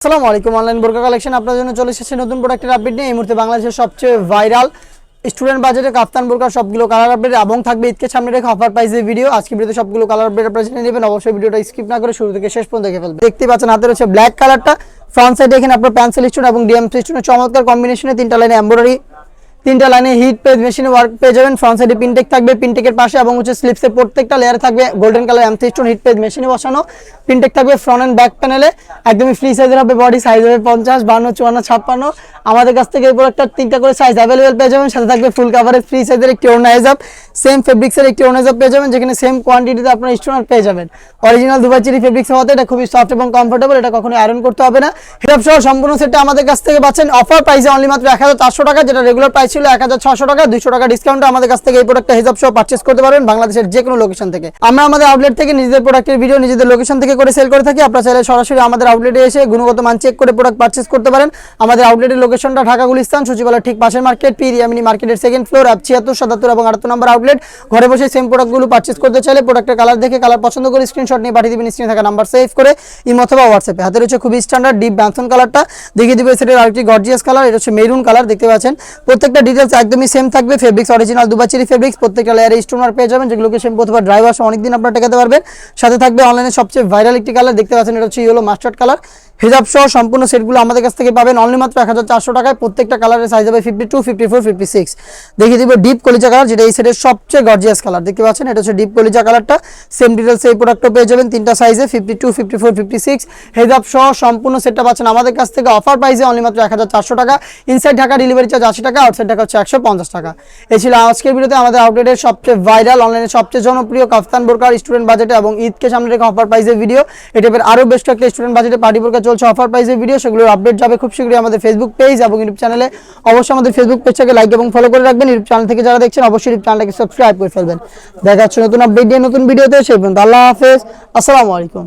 আসসালামু আলাইকুম অনলাইন বোরকা কালেকশন আপনাদের জন্য চলে এসেছে নতুন প্রোডাক্টের আপডেট নিয়ে। এই মুহূর্তে বাংলাদেশের সবচেয়ে ভাইরাল স্টুডেন্ট বাজেটে কাফতান বোরকা সবগুলো কালার আপডেট এবং থাকবে ঈদকে সামনে রেখে অফার প্রাইসের ভিডিও। আজকে ভিডিওতে সবগুলো কালার আপডেট আপনারা জেনে নেবেন। অবশ্যই ভিডিওটা স্কিপ না করে শুরু থেকে শেষ পর্যন্ত দেখে ফেলবেন। দেখতে পাচ্ছেন হাতে রয়েছে ব্ল্যাক কালারটা, ফ্রন্ট সাইডে এখানে আপনার পেন্সিল স্টোন এবং ডিএমসি স্টোনের চমৎকার কম্বিনেশনে তিনটা লাইনে এমব্রয়ডারি, তিনটা লাইনে হিট পেজ মেশিনে ওয়ার্ক পেয়ে যাবেন। ফ্রন্ট সাইডে পিনটেক থাকবে, পিনটেকের পাশে এবং স্লিপসে প্রত্যেকটা লেয়ারে থাকবে golden colour MC stone hit page মেশিনে বসানো। পিনটেক থাকবে ফ্রন্ট এন্ড ব্যাক প্যানেলে, একদমই ফ্রি সাইজের হবে। বডি সাইজ হবে 50, 52, 54, 56। আমাদের কাছ থেকে এই প্রোডাক্টটা তিনটা করে সাইজ অ্যাভেলেবেল পেয়ে যাবেন। সাথে থাকবে ফুল কাভারেজ ফ্রি সাইজের একটি ওড়না হিজাব, সেম ফেব্রিক্সের একটি ওড়না হিজাব পেয়ে যাবেন, যেখানে সেম কোয়ান্টিটিতে আপনারা স্টোনার পেয়ে যাবেন। অরিজিনাল দুবাই চেরি ফেব্রিক্স হওয়াতে এটা খুবই সফট এবং কমফোর্টেবল, এটা কখনোই আয়রন করতে হবে না। হিজাব সহ সম্পূর্ণ সেটটা আমাদের কাছ থেকে পাচ্ছেন অফার প্রাইসে অনলি মাত্র 1400 টাকা, যেটা রেগুলার প্রাইস ছিল 1600 টাকা। 200 টাকা ডিসকাউন্টে আমাদের কাছ থেকে এই প্রোডাক্টটা হিজাব সহ পারচেজ করতে পারবেন বাংলাদেশের যে কোনো লোকেশন থেকে। আমরা আমাদের আউটলেট থেকে নিজেদের প্রোডাক্টের ভিডিও নিজেদের লোকেশন থেকে করে সেল করে থাকি। আপনারা চাইলে সরাসরি আমাদের আউটলেটে এসে গুণগত মান চেক করে প্রোডাক্ট পারচেজ করতে পারেন। আমাদের আউটলেটের লোকেশনটা ঢাকা গুলিস্তান সচিবালয়ের ঠিক পাশের মার্কেট, পি রিয়ামিনি মার্কেটের সেকেন্ড ফ্লোর, 76, 77 এবং 78 নম্বর আউটলেট। ঘরে বসে সেম প্রোডাক্টগুলো পারচেজ করতে চাইলে প্রোডাক্টের কালার দেখে কালার পছন্দ করে স্ক্রিনশট নিয়ে পাঠিয়ে দিবেন স্ক্রিনে থাকা নাম্বার সেভ করে ইমো অথবা হোয়াটসঅ্যাপে। হাতে রয়েছে খুবই স্ট্যান্ডার্ড ডিপ ব্যানসন কালারটা, দেখিয়ে দিবে সেটার আরেকটি গর্জিয়াস কালার, এটা হচ্ছে মেরুন কালার। দেখতে পাচ্ছেন প্রত্যেকটা ডিটেলস একদমই সেম থাকবে। Fabrics original Dubai cherry fabrics, প্রত্যেকটা লেয়ারে স্টোনার পেয়ে যাবেন, যেগুলোকে শ্যাম্পু অথবা ড্রাই ওয়াশ অনেকদিন আপনারা টেকাতে পারবেন। সাথে থাকবে অনলাইনে সবচেয়ে ভাইরাল একটি কালার, দেখতে পাচ্ছেন এটা হচ্ছে ইয়েলো মাস্টার্ড কালার। হিজাব সহ সম্পূর্ণ সেটগুলো আমাদের কাছ থেকে পাবেন অনলি মাত্র 1400 টাকায়। প্রত্যেকটা কালারের সাইজ হবে 52, 54, 56। দেখিয়ে দিব ডিপ কলিজা কালার, যেটা এই সেটের সবচেয়ে গর্জিয়াস কালার। দেখতে পাচ্ছেন এটা হচ্ছে ডিপ কলিজা কালারটা, সেম ডিটেলস এই প্রোডাক্টও পেয়ে যাবেন তিনটা সাইজে 52, 54, 56। হিজাব সহ সম্পূর্ণ সেটটা পাচ্ছেন আমাদের কাছ থেকে অফার প্রাইসে অনলি মাত্র 1400 টাকা। ইনসাইড ঢাকা ডেলিভারি চার্জ 80 টাকা, আউটসাইড ঢাকা হচ্ছে 150 টাকা। এই ছিল আজকের ভিডিওতে আমাদের আউটলেটের সবচেয়ে ভাইরাল অনলাইনে সবচেয়ে জনপ্রিয় কাফতান বোরকার স্টুডেন্ট বাজেটে এবং ঈদকে সামনে রেখে অফার প্রাইসের ভিডিও। এটা আরও বেস্ট একটা স্টুডেন্ট বাজেটে পার্টি বোরকা চলছে অফার প্রাইসের ভিডিও, সেগুলোর আপডেট যাবে খুব শীঘ্রই আমাদের ফেসবুক পেজ এবং ইউটিউব চ্যানেলে। অবশ্যই আমাদের ফেসবুক পেজটাকে লাইক এবং ফলো করে রাখবেন। ইউটিউব চ্যানেল থেকে যারা দেখছেন অবশ্যই ইউটিউব চ্যানেলটাকে সাবস্ক্রাইব করে ফেলবেন। দেখা হচ্ছে নতুন আপডেট নিয়ে নতুন ভিডিওতে। সেই পর্যন্ত আল্লাহ হাফেজ, আসসালামু আলাইকুম।